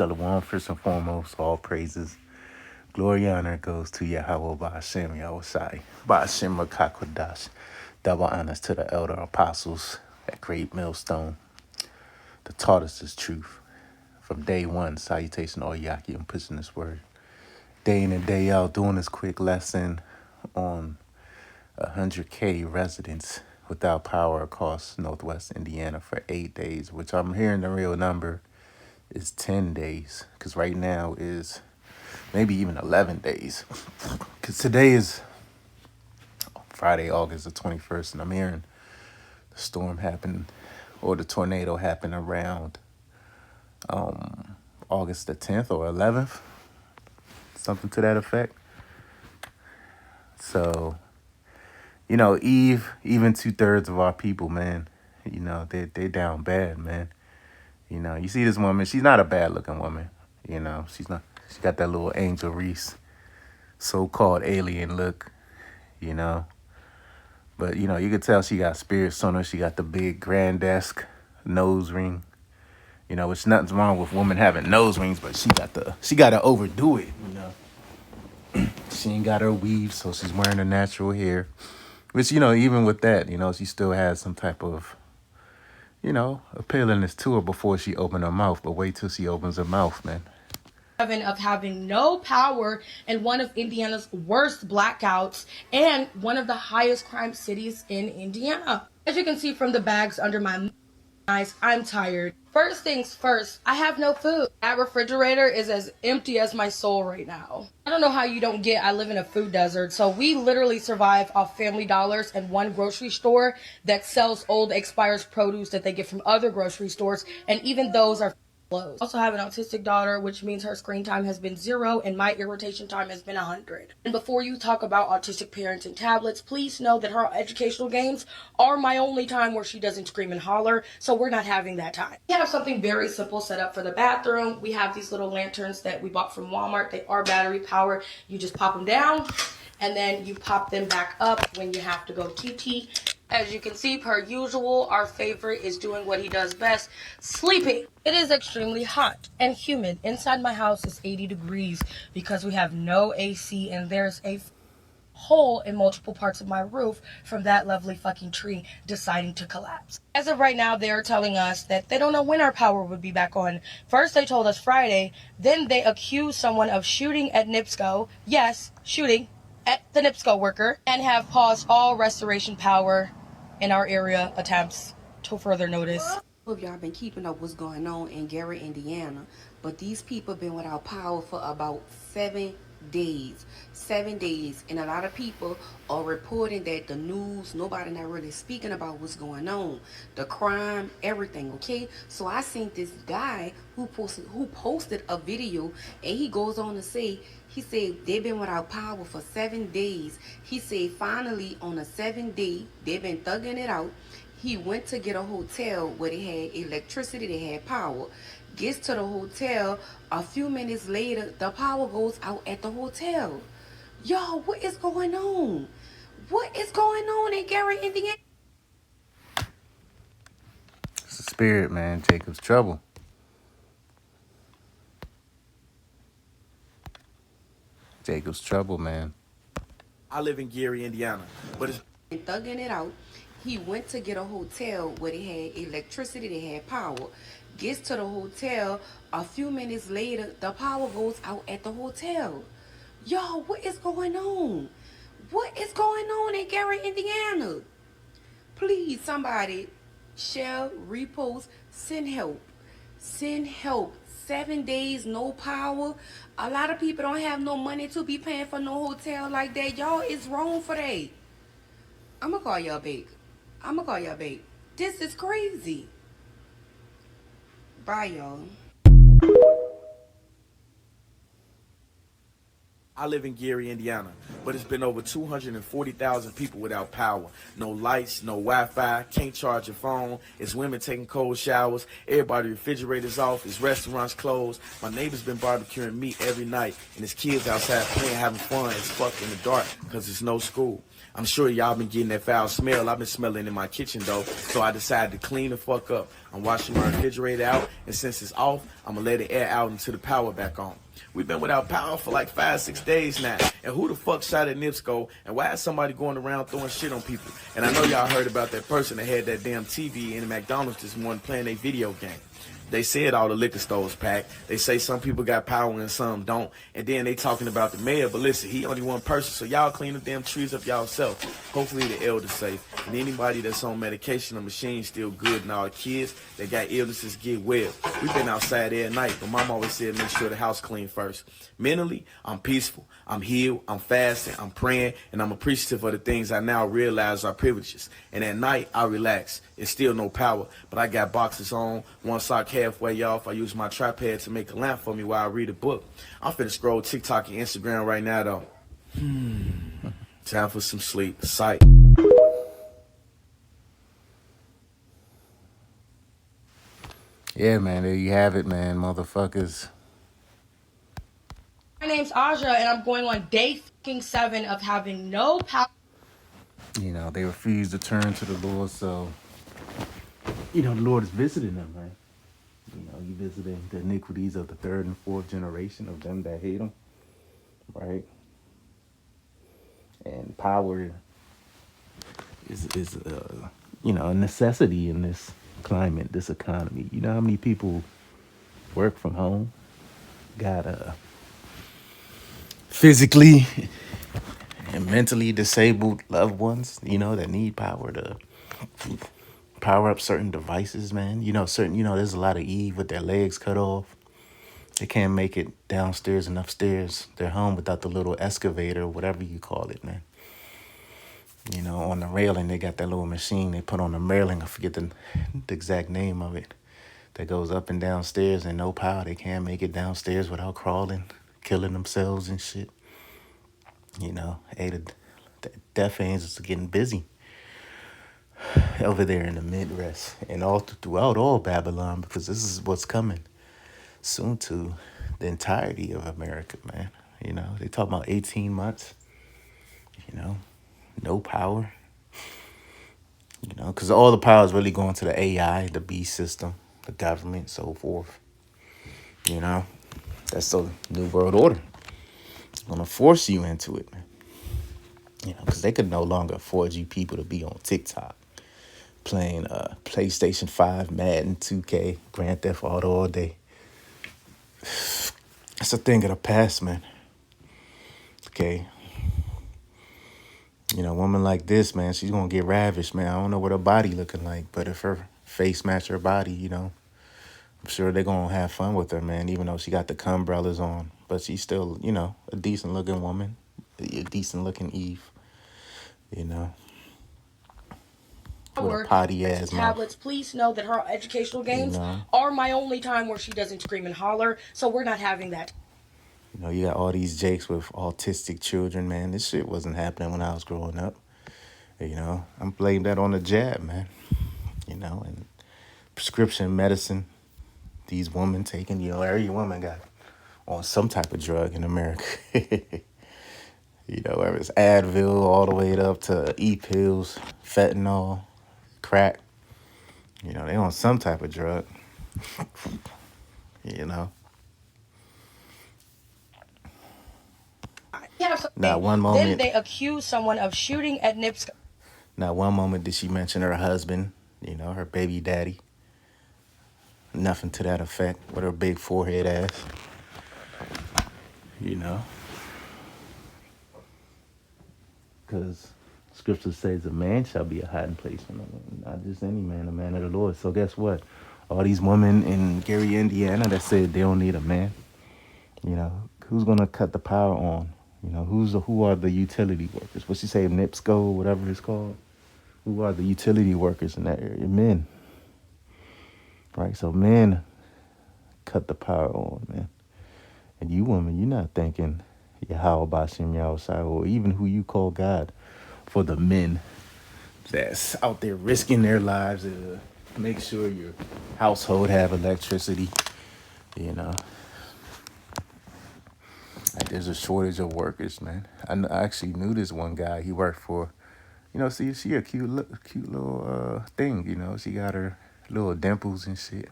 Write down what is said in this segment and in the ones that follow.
Shalom, first and foremost, all praises. Glory and honor goes to Yahweh Ba'ashem Yahushai. Ba'ashem Makakodash. Double honors to the elder apostles, that great millstone that taught us this truth. From day one, salutation all Yaki and pushing this word. Day in and day out, doing this quick lesson on 100K residents without power across Northwest Indiana for 8 days, which I'm hearing the real number is 10 days, because right now is maybe even 11 days, because today is Friday, August the 21st, and I'm hearing the storm happened, or the tornado happened around August the 10th or 11th, something to that effect. So, even 2/3 of our people, man, they down bad, man. You see this woman, she's not a bad looking woman. She's not, she got that little Angel Reese so-called alien look, you know. But, you could tell she got spirits on her. She got the big granddesque nose ring, which nothing's wrong with women having nose rings, but she got to overdo it, She ain't got her weave, so she's wearing her natural hair. Which, even with that, she still has some type of, appealingness to her before she opened her mouth. But wait till she opens her mouth, man. Of having no power in one of Indiana's worst blackouts and one of the highest crime cities in Indiana. As you can see from the bags under my eyes, I'm tired. First things first, I have no food. That refrigerator is as empty as my soul right now. I don't know how you don't get, I live in a food desert, so we literally survive off Family Dollars and one grocery store that sells old expired produce that they get from other grocery stores, and even those are closed. I also have an autistic daughter, which means her screen time has been 0 and my irritation time has been 100. And before you talk about autistic parents and tablets, please know that her educational games are my only time where she doesn't scream and holler, so we're not having that time. We have something very simple set up for the bathroom. We have these little lanterns that we bought from Walmart. They are battery powered. You just pop them down and then you pop them back up when you have to go TT. As you can see, per usual, our favorite is doing what he does best, sleeping. It is extremely hot and humid. Inside my house is 80 degrees because we have no AC and there's a hole in multiple parts of my roof from that lovely fucking tree deciding to collapse. As of right now, they're telling us that they don't know when our power would be back on. First, they told us Friday, then they accused someone of shooting at NIPSCO. Yes, shooting at the NIPSCO worker, and have paused all restoration power in our area attempts to further notice. Of y'all been keeping up what's going on in Gary, Indiana, but these people been without power for about 7 days. 7 days, and a lot of people are reporting that the news, nobody not really speaking about what's going on, the crime, everything. Okay, so I seen this guy who posted a video, and he goes on to say, he said they've been without power for 7 days. He said finally on a 7th day they've been thugging it out. He went to get a hotel where they had electricity, they had power. Gets to the hotel, a few minutes later, the power goes out at the hotel. Y'all, what is going on? What is going on in Gary, Indiana? It's the spirit, man. Jacob's trouble. Jacob's trouble, man. I live in Gary, Indiana, but it's Thugging it out. He went to get a hotel where they had electricity, they had power. Gets to the hotel, a few minutes later, the power goes out at the hotel. Y'all, what is going on? What is going on in Gary, Indiana? Please, somebody, share, repost, send help. Send help. 7 days, no power. A lot of people don't have no money to be paying for no hotel like that. Y'all, it's wrong for that. I'm gonna call y'all back. This is crazy. Bye, y'all. I live in Gary, Indiana, but it's been over 240,000 people without power. No lights, no Wi-Fi, can't charge your phone. It's women taking cold showers. Everybody's refrigerators off. It's restaurants closed. My neighbor's been barbecuing meat every night, and his kids outside playing, having fun as fuck in the dark because there's no school. I'm sure y'all been getting that foul smell. I've been smelling in my kitchen, though, so I decided to clean the fuck up. I'm washing my refrigerator out, and since it's off, I'm gonna let it air out until the power back on. We've been without power for like 5-6 days now. And who the fuck shot at NIPSCO? And why is somebody going around throwing shit on people? And I know y'all heard about that person that had that damn TV in McDonald's this morning playing a video game. They said all the liquor stores packed. They say some people got power and some don't. And then they talking about the mayor, but listen, he only one person. So y'all clean the damn trees up yourself. Hopefully the elders safe. And anybody that's on medication or machine still good. And our kids that got illnesses get well. We've been outside every night, but mom always said make sure the house clean first. Mentally, I'm peaceful. I'm healed. I'm fasting. I'm praying. And I'm appreciative of the things I now realize are privileges. And at night, I relax. It's still no power, but I got boxes on, one sock halfway off. I use my tripod to make a lamp for me while I read a book. I'm finna scroll TikTok and Instagram right now, though. Time for some sleep. Sight. Yeah, man, there you have it, man, motherfuckers. My name's Aja, and I'm going on day 7 of having no power. You know, they refuse to turn to the Lord, so, you know, the Lord is visiting them, right? You know, he visiting the iniquities of the 3rd and 4th generation of them that hate him, right? And power is you know, a necessity in this climate, this economy. You know how many people work from home, got physically and mentally disabled loved ones, you know, that need power to power up certain devices, man. You know, there's a lot of Eve with their legs cut off. They can't make it downstairs and upstairs their home without the little excavator, whatever you call it, man. You know, on the railing, they got that little machine they put on the railing. I forget the exact name of it. That goes up and downstairs and no power. They can't make it downstairs without crawling, killing themselves and shit. You know, the deaf angels are getting busy over there in the Midwest and all throughout all Babylon, because this is what's coming soon to the entirety of America, man. You know, they talk about 18 months, you know, no power, you know, because all the power is really going to the AI, the beast system, the government, so forth. You know, that's the new world order. It's going to force you into it, man. You know, because they could no longer afford you people to be on TikTok playing PlayStation 5, Madden, 2K, Grand Theft Auto all day. It's a thing of the past, man. Okay. You know, a woman like this, man, she's going to get ravished, man. I don't know what her body looking like, but if her face match her body, you know, I'm sure they're going to have fun with her, man, even though she got the umbrellas on. But she's still, you know, a decent-looking woman, a decent-looking Eve, you know. With a potty ass tablets. mouth. Please know that her educational games are my only time where she doesn't scream and holler, so we're not having that. You know, you got all these jakes with autistic children, man. This shit wasn't happening when I was growing up. You know, I'm blaming that on the jab, man. You know, and prescription medicine. These women taking, you know, every woman got on some type of drug in America. You know, whether it's Advil all the way up to E-pills, fentanyl, crack. You know, they on some type of drug. You know. Not one moment. Then they accuse someone of shooting at NIPSCO. Not one moment did she mention her husband, you know, her baby daddy. Nothing to that effect with her big forehead ass. You know. Because scripture says a man shall be a hiding place from the Lord. Not just any man, a man of the Lord. So guess what? All these women in Gary, Indiana that said they don't need a man. You know, who's going to cut the power on? You know, who are the utility workers? What she say, NIPSCO, whatever it's called? Who are the utility workers in that area? Men. Right? So men cut the power on, man. And you women, you're not thinking Yahweh Bashim Yahushai, or even who you call God, for the men that's out there risking their lives to make sure your household have electricity, you know. Like, there's a shortage of workers, man. I actually knew this one guy. He worked for, you know, see, she a cute little thing, you know. She got her little dimples and shit.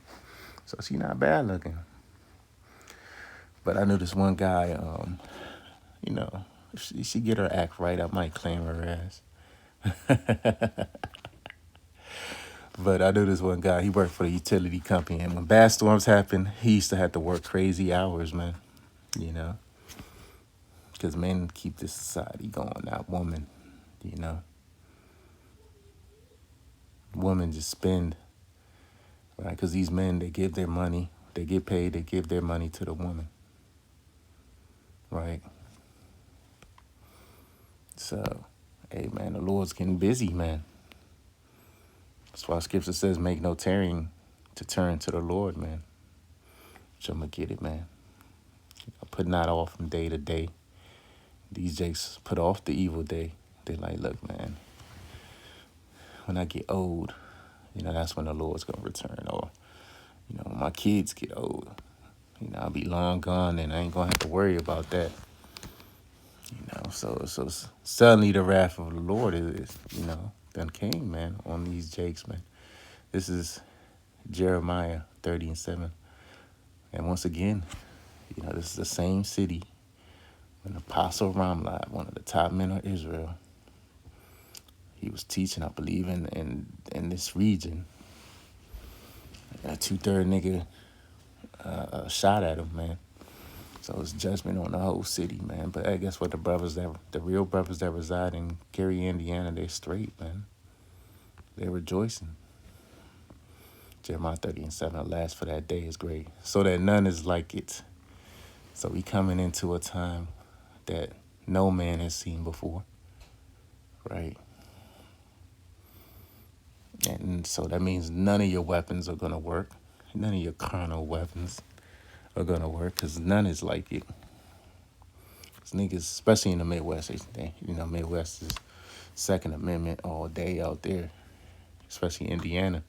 So she not bad looking. But I knew this one guy, you know, if she get her act right, I might claim her ass. But I knew this one guy, he worked for the utility company. And when bad storms happened, he used to have to work crazy hours, man, you know. Because men keep this society going, not women, you know. Women just spend, right? Because these men, they give their money, they get paid, they give their money to the woman, right? So, hey, man, the Lord's getting busy, man. That's why Scripture says, make no tarrying to turn to the Lord, man. Which I'm going to get it, man. Putting that off from day to day. These jakes put off the evil day. They like, look, man, when I get old, you know, that's when the Lord's going to return. Or, you know, when my kids get old, you know, I'll be long gone and I ain't going to have to worry about that. You know, so suddenly the wrath of the Lord is, you know, done came, man, on these jakes, man. This is Jeremiah 30:7. And once again, you know, this is the same city when Apostle Ramlad, one of the top men of Israel, he was teaching, I believe, in this region. A 2/3 nigga shot at him, man. So it's judgment on the whole city, man. But I guess what, the real brothers that reside in Gary, Indiana, they're straight, man. They're rejoicing. Jeremiah 30:7, alas, for that day is great, so that none is like it. So we coming into a time that no man has seen before, right? And so that means none of your weapons are going to work. None of your carnal weapons are going to work because none is like it. Because niggas, especially in the Midwest, you know, Midwest is Second Amendment all day out there, especially Indiana.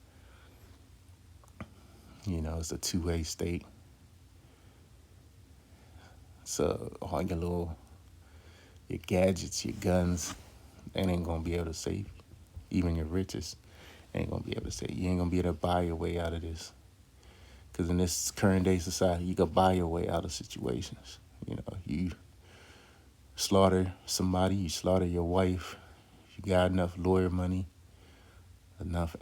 You know, it's a two-way state. So all your gadgets, your guns, they ain't going to be able to save you. Even your richest ain't going to be able to save you. You ain't going to be able to buy your way out of this. Because in this current day society, you can buy your way out of situations. You know, you slaughter somebody, you slaughter your wife, you got enough lawyer money, enough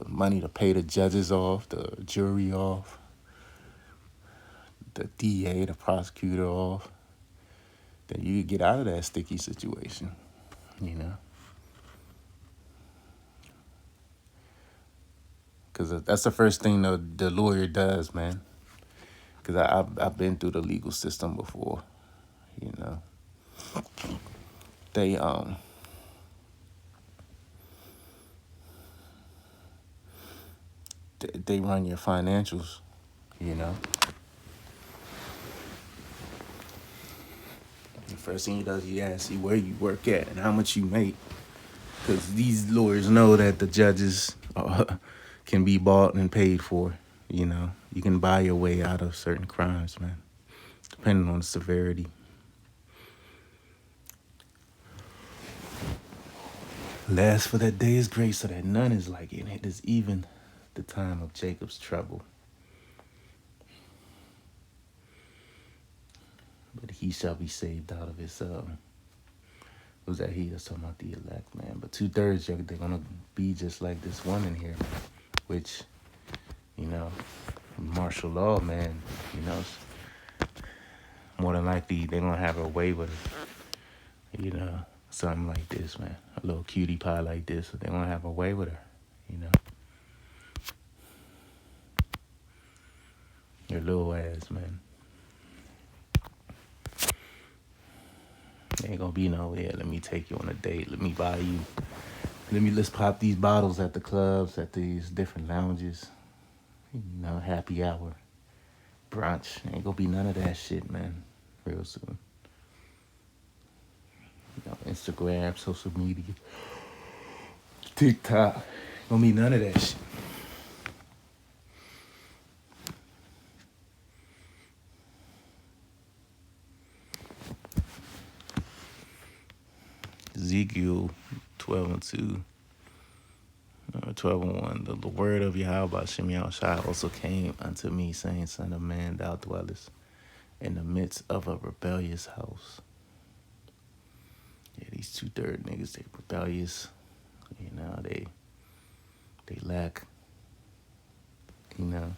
money to pay the judges off, the jury off, the DA, the prosecutor off, then you get out of that sticky situation, you know. Because that's the first thing the lawyer does, man. Because I've been through the legal system before, you know. They they run your financials, you know. The first thing he does, he asks you where you work at and how much you make. Because these lawyers know that the judges can be bought and paid for, you know. You can buy your way out of certain crimes, man, depending on the severity. Last for that day is great, so that none is like it. It is even the time of Jacob's trouble. But he shall be saved out of his, who's that he that's talking about the elect, man. But 2/3, they're going to be just like this one in here, which, you know, martial law, man, you know, more than likely they're going to have a way with her, you know, something like this, man. A little cutie pie like this, they're going to have a way with her, you know. Your little ass, man. Ain't gonna be no, yeah, let me take you on a date. Let me buy you. Let's pop these bottles at the clubs, at these different lounges. You know, happy hour, brunch. Ain't gonna be none of that shit, man, real soon. You know, Instagram, social media, TikTok. Gonna be none of that shit. Ezekiel 12:2. 12:1. The word of Yahweh Shem Shai also came unto me, saying, Son of man, thou dwellest in the midst of a rebellious house. Yeah, these 2/3 niggas, they rebellious. You know, they lack, you know,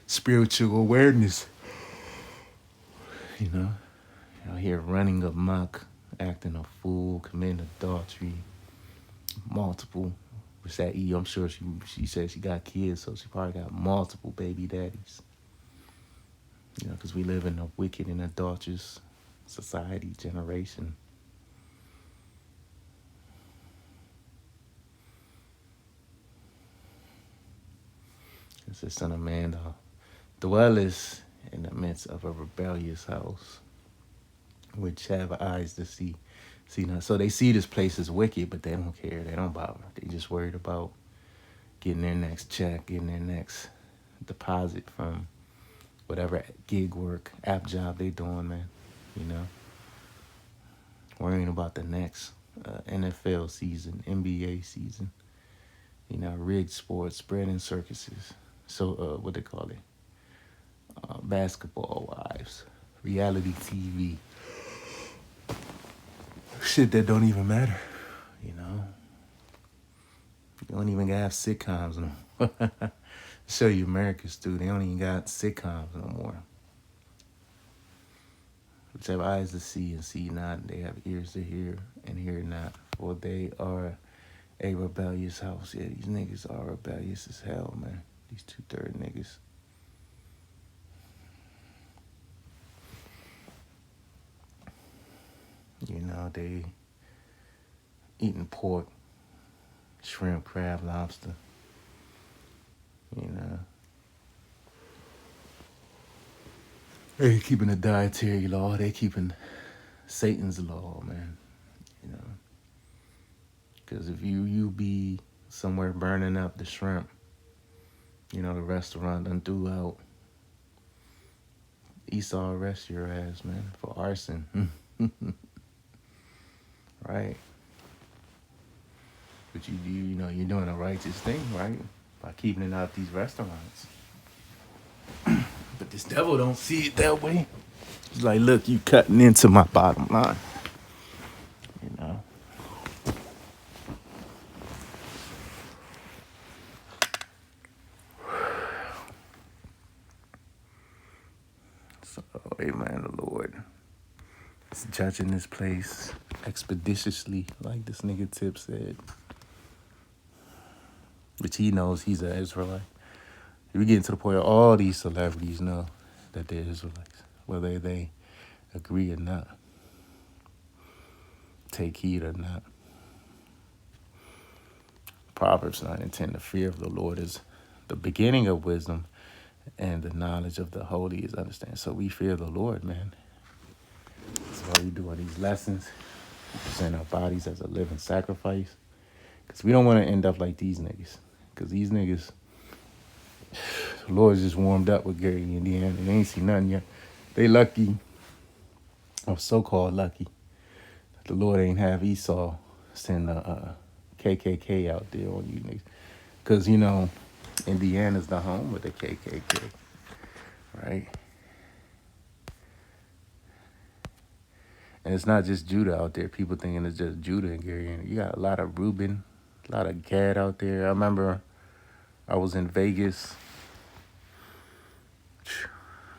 spiritual awareness. You know, out here running amok, acting a fool, committing adultery, multiple. What's that E? I'm sure she said she got kids, so she probably got multiple baby daddies. You know, because we live in a wicked and adulterous society, generation. It's the Son of Man, dwellest in the midst of a rebellious house, which have eyes to see. See now, so they see this place as wicked, but they don't care. They don't bother. They just worried about getting their next check, getting their next deposit from whatever gig work, app job they doing, man. You know, worrying about the next NFL season, NBA season. You know, rigged sports, spreading circuses. So, what they call it? Basketball wives, reality TV. Shit that don't even matter, you know. You don't even have sitcoms no more. Show you Americans too. They don't even got sitcoms no more. Which have eyes to see and see not. They have ears to hear and hear not. For they are a rebellious house. Yeah, these niggas are rebellious as hell, man. These 2/3 niggas. You know, they eating pork, shrimp, crab, lobster. You know. They keeping the dietary law. They keeping Satan's law, man. You know. Because if you be somewhere burning up the shrimp, you know, the restaurant done threw out, Esau arrest your ass, man, for arson. Right? But you know, you're doing a righteous thing, right? By keeping it out these restaurants. But this devil don't see it that way. He's like, look, you cutting into my bottom line. You know? So, amen, the Lord is judging this place expeditiously, like this nigga Tip said. Which he knows he's an Israelite. We getting to the point where all these celebrities know that they're Israelites, whether they agree or not, take heed or not. Proverbs 9:10, the fear of the Lord is the beginning of wisdom, and the knowledge of the holy is understanding. So we fear the Lord, man. That's why we doing these lessons. We present our bodies as a living sacrifice. Because we don't want to end up like these niggas. Because these niggas, the Lord's just warmed up with Gary, Indiana. They ain't seen nothing yet. They lucky, or so-called lucky, that the Lord ain't have Esau send a KKK out there on you niggas. Because, you know, Indiana's the home of the KKK, right? And it's not just Judah out there. People thinking it's just Judah and Gary. You got a lot of Reuben, a lot of Gad out there. I remember I was in Vegas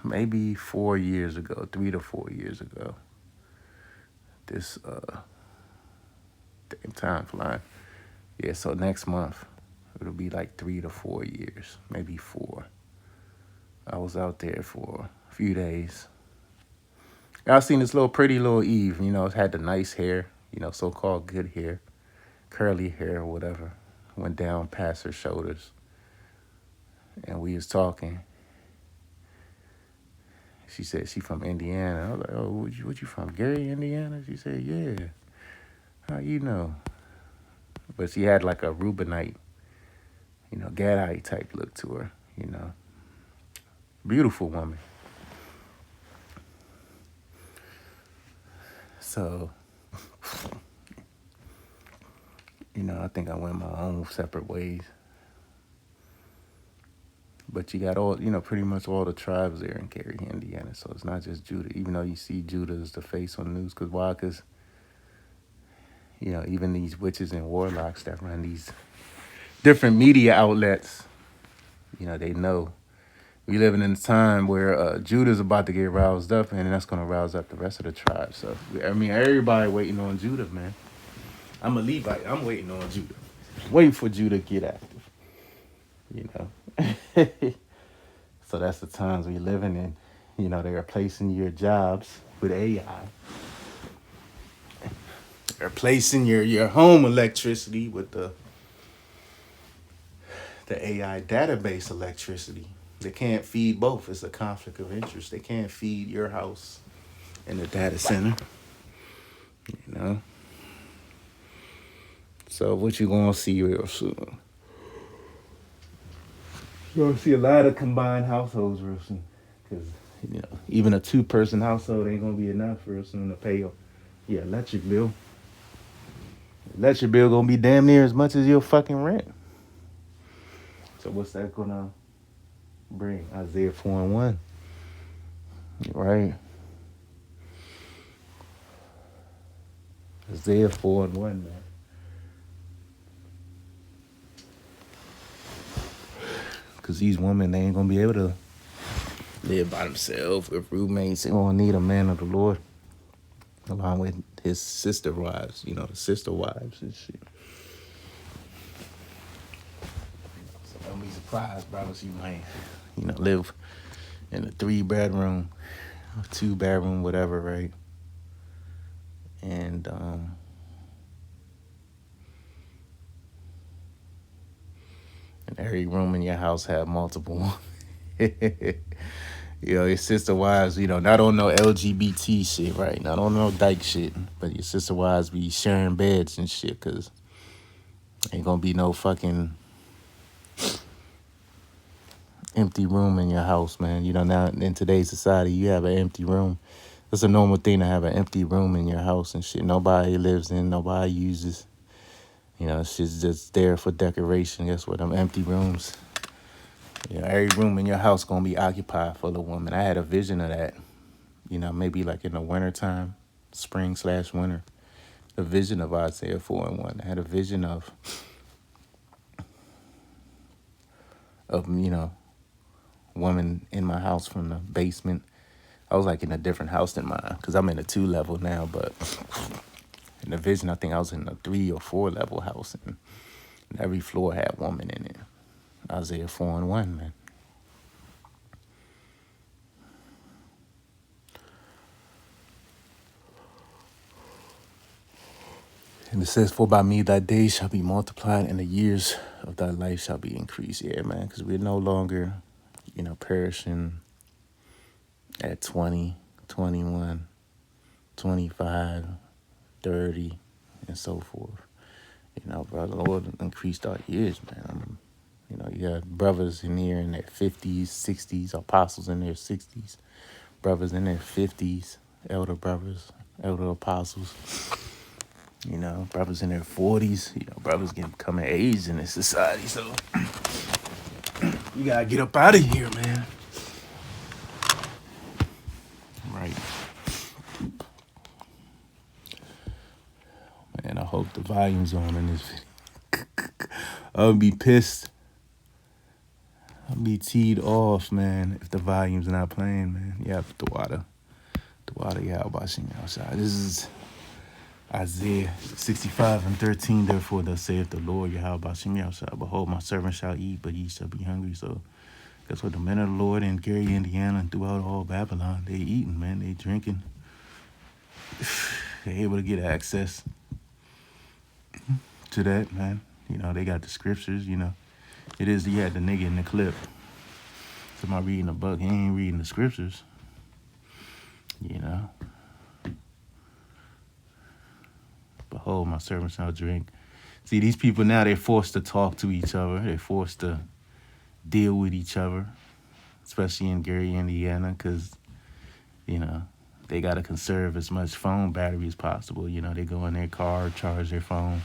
maybe 4 years ago, 3 to 4 years ago. This damn time flying. Yeah, so next month it'll be like 3 to 4 years, maybe 4. I was out there for a few days. I seen this little pretty little Eve, you know, it had the nice hair, you know, so-called good hair, curly hair or whatever, went down past her shoulders. And we was talking. She said she from Indiana. I was like, oh, what you from, Gary, Indiana? She said, yeah. How you know? But she had like a Reubenite, you know, Gadite type look to her, you know. Beautiful woman. So, I think I went my own separate ways. But you got all, pretty much all the tribes there in Gary, Indiana. So it's not just Judah, even though you see Judah as the face on the news. Because why? Because, even these witches and warlocks that run these different media outlets, they know. We living in a time where Judah's about to get roused up, and that's going to rouse up the rest of the tribes. So, everybody waiting on Judah, man. I'm a Levite. I'm waiting on Judah. Waiting for Judah to get active, So that's the times we living in. They're replacing your jobs with AI. They're replacing your home electricity with the AI database electricity. They can't feed both. It's a conflict of interest. They can't feed your house and the data center. So what you gonna see real soon? You're gonna see a lot of combined households real soon. Because, even a 2-person household ain't gonna be enough real soon to pay your electric bill. Electric bill gonna be damn near as much as your fucking rent. So what's that gonna bring? Isaiah 4:1. Right? Isaiah 4:1, man. Because these women, they ain't gonna be able to live by themselves with roommates. They gonna need a man of the Lord, along with his sister wives, the sister wives and shit. So don't be surprised, brothers. You might, live in a 3-bedroom, 2-bedroom, whatever, right? And every room in your house have multiple. Your sister wives, not on no LGBT shit, right? Not on no dyke shit. But your sister wives be sharing beds and shit, because ain't gonna be no fucking empty room in your house, man. Now in today's society, you have an empty room. It's a normal thing to have an empty room in your house and shit. Nobody lives in, nobody uses. Shit's just there for decoration. Guess what? Them empty rooms. Every room in your house gonna be occupied for the woman. I had a vision of that. Maybe like in the wintertime, spring/winter. The vision of Isaiah 4:1. I had a vision of woman in my house from the basement. I was like in a different house than mine, because I'm in a 2-level now, but in the vision, I think I was in a 3 or 4-level house, and every floor had a woman in it. Isaiah 4:1, man. And it says, "For by me thy days shall be multiplied, and the years of thy life shall be increased." Yeah, man, because we're no longer, perishing at 20, 21, 25, 30, and so forth. Brother, the Lord increased our years, man. You got brothers in here in their 50s, 60s, apostles in their 60s, brothers in their 50s, elder brothers, elder apostles. Brothers in their 40s, brothers coming of age in this society. So you gotta get up out of here, man. Right. Man, I hope the volume's on in this video. I'll be pissed. I'll be teed off, man, if the volume's not playing, man. Yeah, the water, yeah, I'm watching outside. This is Isaiah 65:13. Therefore, thus saith the Lord, Yahweh Shem Yahshua, behold, my servant shall eat, but ye shall be hungry. So that's what the men of the Lord in Gary, Indiana, and throughout all Babylon, they eating, man. They drinking. They able to get access to that, man. They got the scriptures, It is, you had the nigga in the clip. Somebody reading the book, he ain't reading the scriptures. Behold, my servant shall drink. See, these people now, they're forced to talk to each other. They're forced to deal with each other, especially in Gary, Indiana, because, they got to conserve as much phone battery as possible. They go in their car, charge their phone.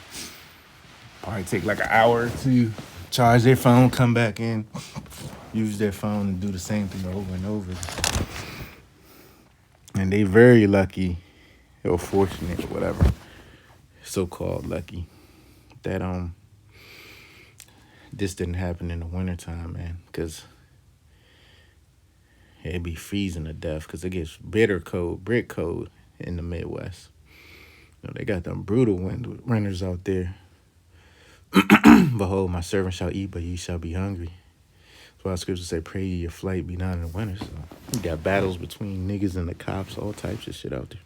Probably take like an hour to charge their phone, come back in, use their phone, and do the same thing over and over. And they very lucky or fortunate or whatever, so-called lucky, that this didn't happen in the wintertime, man, because it'd be freezing to death because it gets bitter cold, brick cold in the Midwest. You know, they got them brutal winters out there. Behold, my servant shall eat, but ye shall be hungry. That's why scriptures say, pray ye your flight be not in the winter. So you got battles between niggas and the cops, all types of shit out there.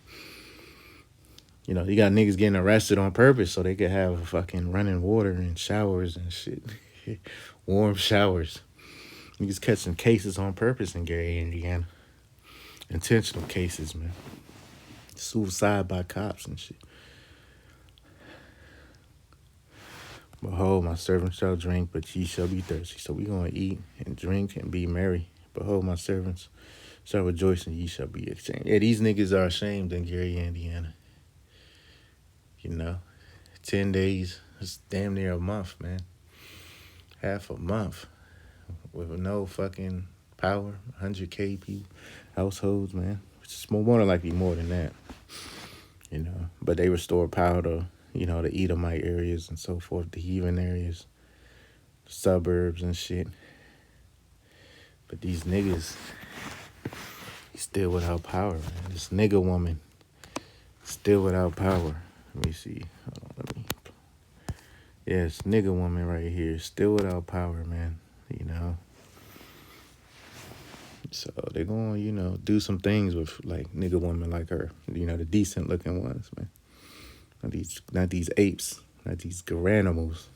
You know, you got niggas getting arrested on purpose so they could have fucking running water and showers and shit. Warm showers. Niggas catching cases on purpose in Gary, Indiana. Intentional cases, man. Suicide by cops and shit. Behold, my servant shall drink, but ye shall be thirsty. So we gonna eat and drink and be merry. Behold, my servants shall rejoice, and ye shall be ashamed. Yeah, these niggas are ashamed in Gary, Indiana. You know, 10 days, it's damn near a month, man. Half a month with no fucking power, 100K people, households, man. It's more than likely more than that, you know. But they restore power to, you know, the Edomite areas and so forth, the heathen areas, the suburbs and shit. But these niggas still without power, man. This nigga woman still without power. Let me see. Hold on, let me. Yes, nigga woman right here, still without power, man. You know. So they're going to, you know, do some things with like nigga women like her. You know, the decent looking ones, man. Not these apes, not these garanimals.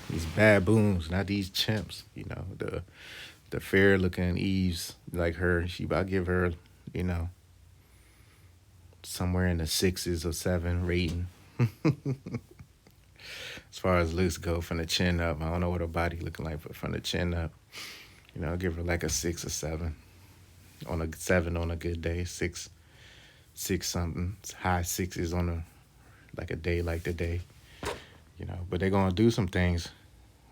These baboons, not these chimps. You know, the fair looking Eves like her. I give her, you know, somewhere in the 6s or 7 rating. As far as looks go, from the chin up, I don't know what her body looking like, but from the chin up, you know, I'll give her like a 6 or 7. On a 7 on a good day, 6 something, high 6s on a day like today, you know. But they're gonna do some things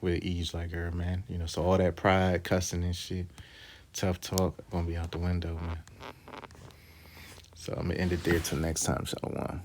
with Eves like her, man. You know, so all that pride, cussing and shit, tough talk, gonna be out the window, man. So I'm gonna end it there till next time, Shalom.